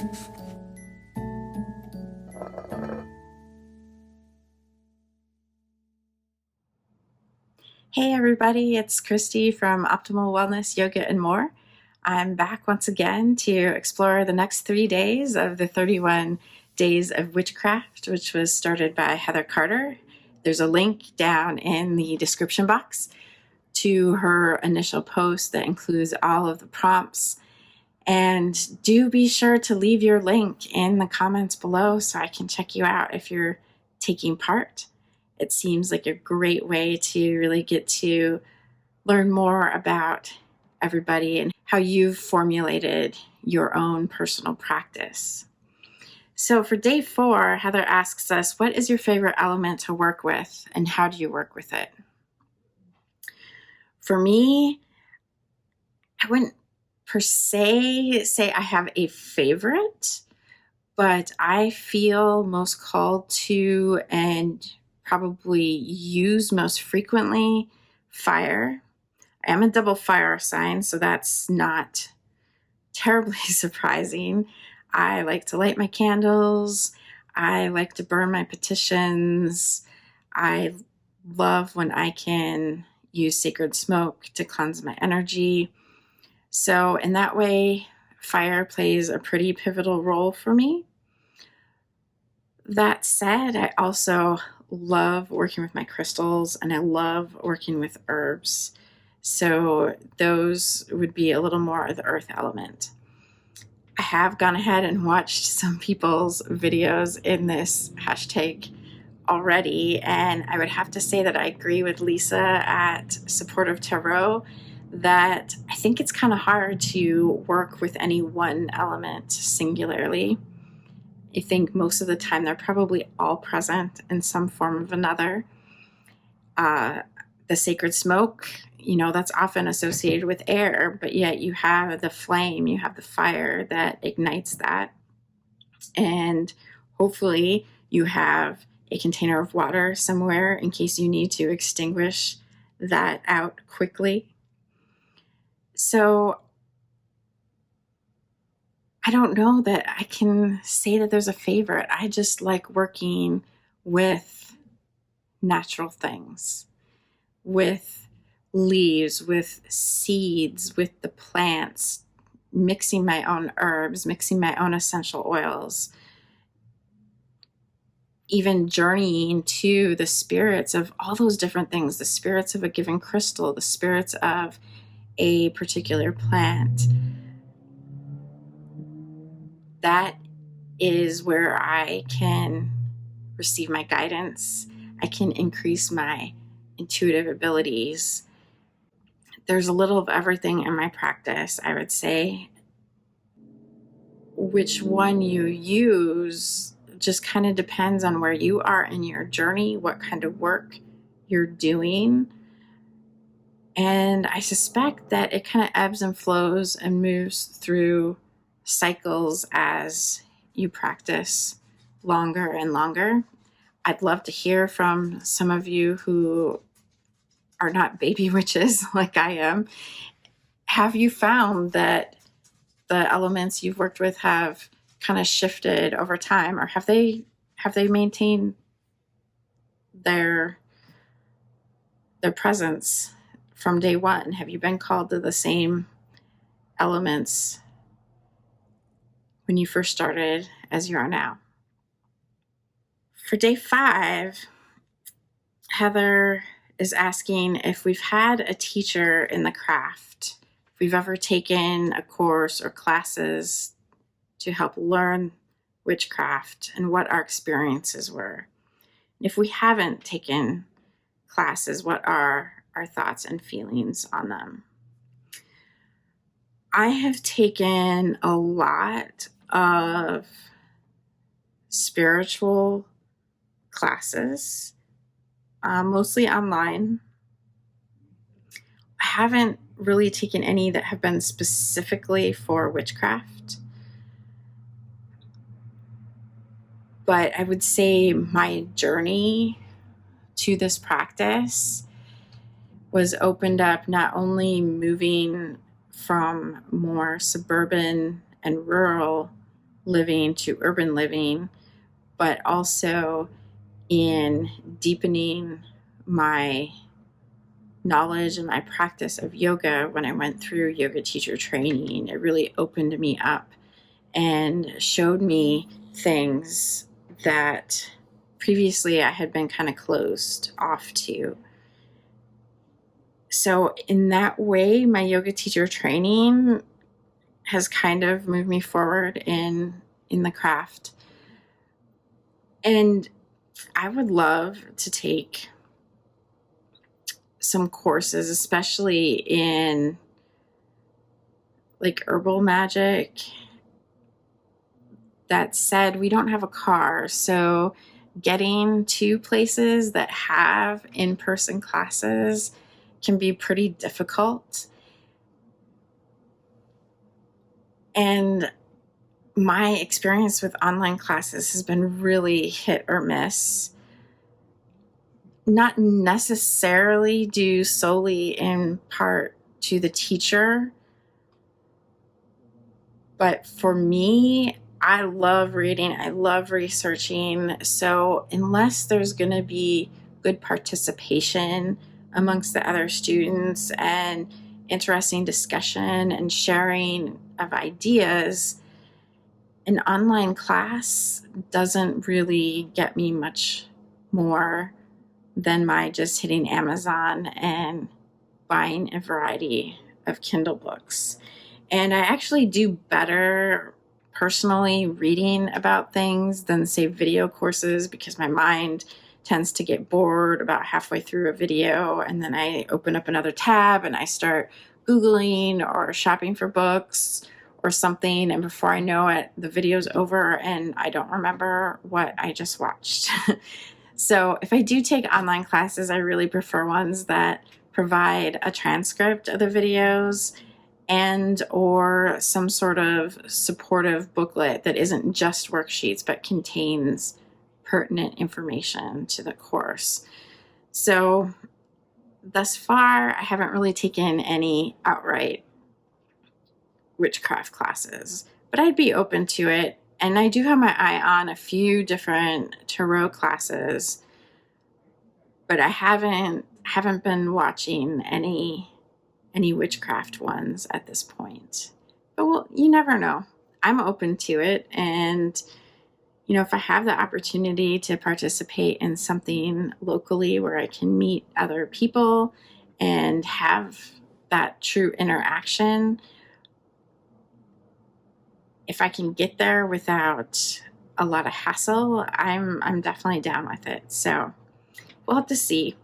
Hey everybody, it's Christy from Optimal Wellness, Yoga, and More. I'm back once again to explore the next 3 days of the 31 Days of Witchcraft, which was started by Heather Carter. There's a link down in the description box to her initial post that includes all of the prompts. And do be sure to leave your link in the comments below so I can check you out if you're taking part. It seems like a great way to really get to learn more about everybody and how you've formulated your own personal practice. So for day 4, Heather asks us, what is your favorite element to work with and how do you work with it? For me, I wouldn't per se say I have a favorite, but I feel most called to and probably use most frequently fire. I am a double fire sign, so that's not terribly surprising. I like to light my candles. I like to burn my petitions. I love when I can use sacred smoke to cleanse my energy. So in that way, fire plays a pretty pivotal role for me. That said, I also love working with my crystals and I love working with herbs. So those would be a little more of the earth element. I have gone ahead and watched some people's videos in this hashtag already, and I would have to say that I agree with Lisa at Supportive Tarot that I think it's kind of hard to work with any one element singularly. I think most of the time they're probably all present in some form of another. The sacred smoke, that's often associated with air, but yet you have the flame, you have the fire that ignites that. And hopefully you have a container of water somewhere in case you need to extinguish that out quickly. So I don't know that I can say that there's a favorite. I just like working with natural things, with leaves, with seeds, with the plants, mixing my own herbs, mixing my own essential oils, even journeying to the spirits of all those different things, the spirits of a given crystal, the spirits of a particular plant. That is where I can receive my guidance. I can increase my intuitive abilities. There's a little of everything in my practice, I would say. Which one you use just kind of depends on where you are in your journey, what kind of work you're doing. And I suspect that it kind of ebbs and flows and moves through cycles as you practice longer and longer. I'd love to hear from some of you who are not baby witches like I am. Have you found that the elements you've worked with have kind of shifted over time, or have they maintained their presence from day one? Have you been called to the same elements when you first started as you are now? For day 5, Heather is asking if we've had a teacher in the craft, if we've ever taken a course or classes to help learn witchcraft and what our experiences were. If we haven't taken classes, what are our thoughts and feelings on them? I have taken a lot of spiritual classes, mostly online. I haven't really taken any that have been specifically for witchcraft. But I would say my journey to this practice was opened up not only moving from more suburban and rural living to urban living, but also in deepening my knowledge and my practice of yoga. When I went through yoga teacher training, it really opened me up and showed me things that previously I had been kind of closed off to. So in that way, my yoga teacher training has kind of moved me forward in the craft. And I would love to take some courses, especially in like herbal magic. That said, we don't have a car, so getting to places that have in-person classes can be pretty difficult. And my experience with online classes has been really hit or miss. Not necessarily due solely in part to the teacher, but for me, I love reading, I love researching. So unless there's going to be good participation amongst the other students and interesting discussion and sharing of ideas, an online class doesn't really get me much more than my just hitting Amazon and buying a variety of Kindle books. And I actually do better personally reading about things than, say, video courses, because my mind tends to get bored about halfway through a video, and then I open up another tab and I start Googling or shopping for books or something, and before I know it, the video's over and I don't remember what I just watched. So if I do take online classes, I really prefer ones that provide a transcript of the videos and or some sort of supportive booklet that isn't just worksheets but contains pertinent information to the course. So thus far, I haven't really taken any outright witchcraft classes, but I'd be open to it. And I do have my eye on a few different tarot classes, but I haven't been watching any witchcraft ones at this point. But well, you never know. I'm open to it. And, you know, if I have the opportunity to participate in something locally where I can meet other people and have that true interaction, if I can get there without a lot of hassle, I'm definitely down with it. So we'll have to see.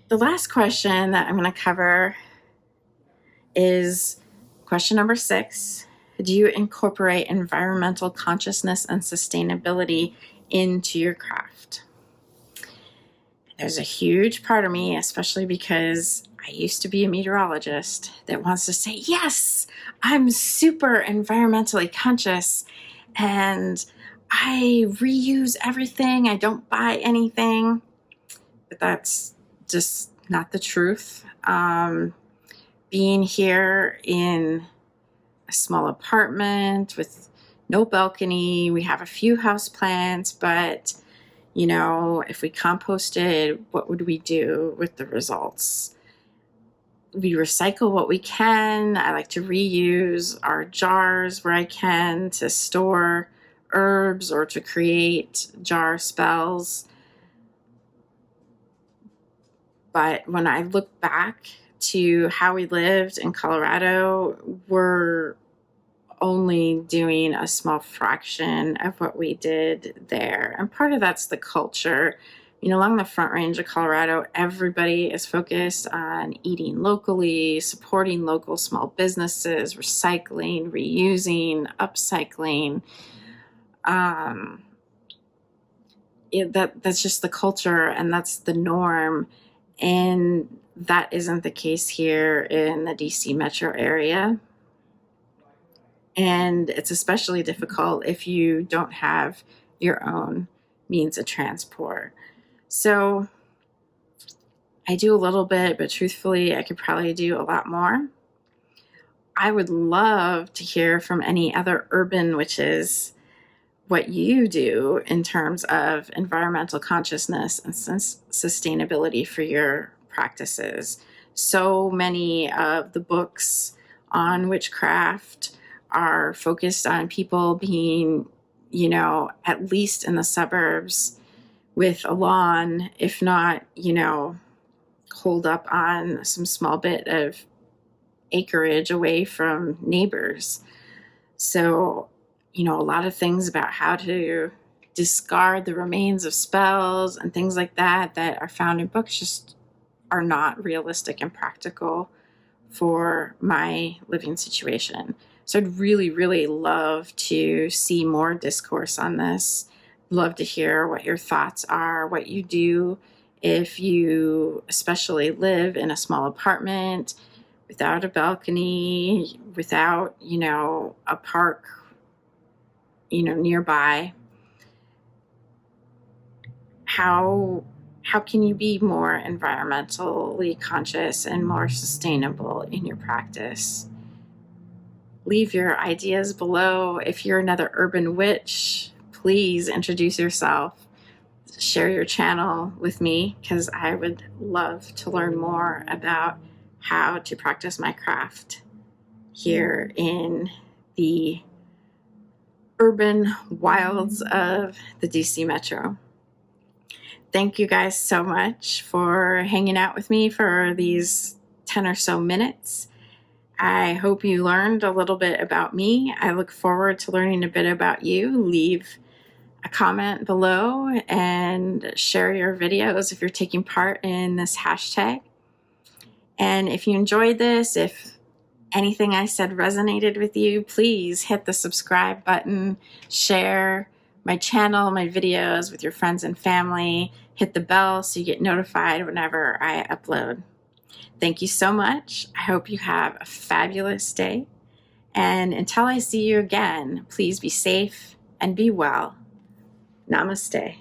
The last question that I'm going to cover is question number 6. Do you incorporate environmental consciousness and sustainability into your craft? There's a huge part of me, especially because I used to be a meteorologist, that wants to say, yes, I'm super environmentally conscious and I reuse everything. I don't buy anything. But that's just not the truth. Being here in a small apartment with no balcony, we have a few house plants, but you know, if we composted, what would we do with the results? We recycle what we can. I like to reuse our jars where I can to store herbs or to create jar spells. But when I look back to how we lived in Colorado, we're only doing a small fraction of what we did there. And part of that's the culture. You know, along the Front Range of Colorado, everybody is focused on eating locally, supporting local small businesses, recycling, reusing, upcycling. That's just the culture, and that's the norm. And that isn't the case here in the DC metro area. And it's especially difficult if you don't have your own means of transport. So I do a little bit, but truthfully, I could probably do a lot more. I would love to hear from any other urban witches what you do in terms of environmental consciousness and sustainability for your practices. So many of the books on witchcraft are focused on people being, at least in the suburbs with a lawn, if not, holed up on some small bit of acreage away from neighbors. So, a lot of things about how to discard the remains of spells and things like that are found in books just are not realistic and practical for my living situation. So I'd really, really love to see more discourse on this. Love to hear what your thoughts are, what you do if you especially live in a small apartment without a balcony, without, a park, nearby. How can you be more environmentally conscious and more sustainable in your practice? Leave your ideas below. If you're another urban witch, please introduce yourself. Share your channel with me, because I would love to learn more about how to practice my craft here in the urban wilds of the DC Metro. Thank you guys so much for hanging out with me for these 10 or so minutes. I hope you learned a little bit about me. I look forward to learning a bit about you. Leave a comment below and share your videos if you're taking part in this hashtag. And if you enjoyed this, if anything I said resonated with you, please hit the subscribe button, share my channel, my videos with your friends and family, hit the bell so you get notified whenever I upload. Thank you so much. I hope you have a fabulous day. And until I see you again, please be safe and be well. Namaste.